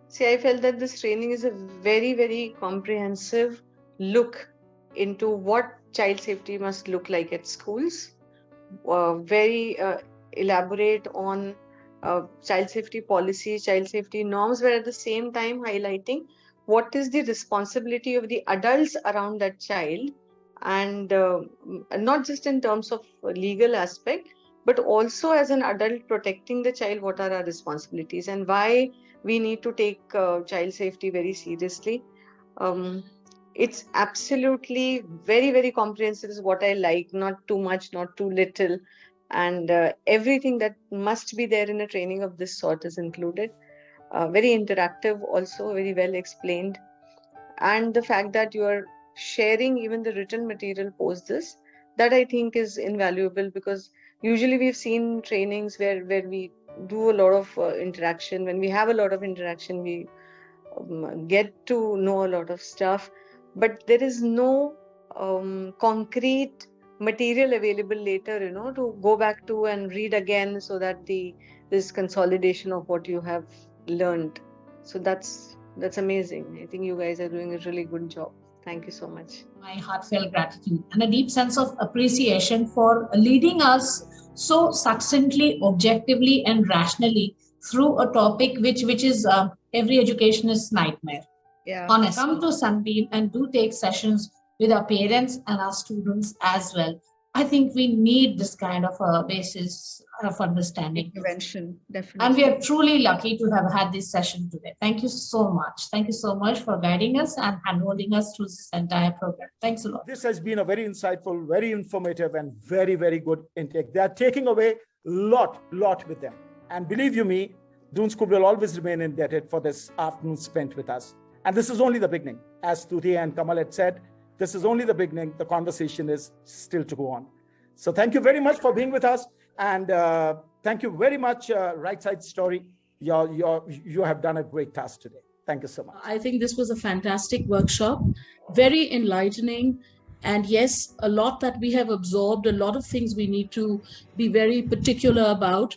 See, I felt that this training is a very, very comprehensive look into what child safety must look like at schools. Very elaborate on child safety policy, child safety norms, but at the same time highlighting what is the responsibility of the adults around that child, and not just in terms of legal aspect, but also as an adult protecting the child, what are our responsibilities and why we need to take child safety very seriously. um, it's absolutely very, very comprehensive is what I like, not too much, not too little, and everything that must be there in a training of this sort is included. Very interactive, also very well explained, and the fact that you are sharing even the written material post this, that I think is invaluable, because usually we've seen trainings where we do a lot of interaction. When we have a lot of interaction, we get to know a lot of stuff, but there is no concrete material available later, to go back to and read again, so that this consolidation of what you have learned. So that's amazing. I think you guys are doing a really good job. Thank you so much. My heartfelt gratitude and a deep sense of appreciation for leading us so succinctly, objectively, and rationally through a topic which is every educationist's nightmare. Yeah. Honest. Come to Sunbeam and do take sessions with our parents and our students as well. I think we need this kind of a basis of understanding. Intervention, definitely. And we are truly lucky to have had this session today. Thank you so much. Thank you so much for guiding us and handholding us through this entire program. Thanks a lot. This has been a very insightful, very informative, and very, very good intake. They are taking away lot with them. And believe you me, Doon School will always remain indebted for this afternoon spent with us. And this is only the beginning. As Stuti and Kamal had said, this is only the beginning. The conversation is still to go on. So thank you very much for being with us. And thank you very much, Right Side Story. You have done a great task today. Thank you so much. I think this was a fantastic workshop, very enlightening. And yes, a lot that we have absorbed, a lot of things we need to be very particular about.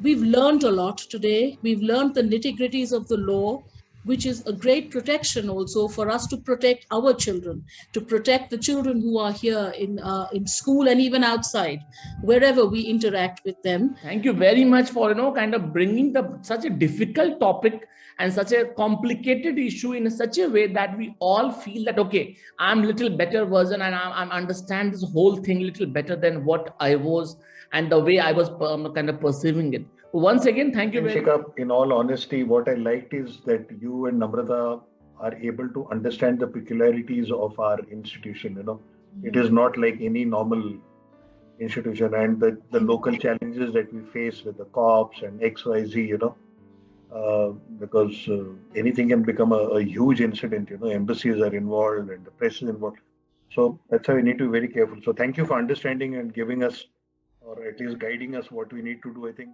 We've learned a lot today. We've learned the nitty-gritties of the law, which is a great protection also for us to protect our children, to protect the children who are here in school and even outside, wherever we interact with them. Thank you very much for, kind of bringing such a difficult topic and such a complicated issue in such a way that we all feel that, okay, I'm a little better version and I understand this whole thing a little better than what I was and the way I was kind of perceiving it. Once again, thank you very much. In all honesty, what I liked is that you and Namrata are able to understand the peculiarities of our institution. It is not like any normal institution, and the local challenges that we face with the cops and XYZ, because anything can become a huge incident. Embassies are involved and the press is involved. So that's why we need to be very careful. So thank you for understanding and giving us, or at least guiding us, what we need to do, I think.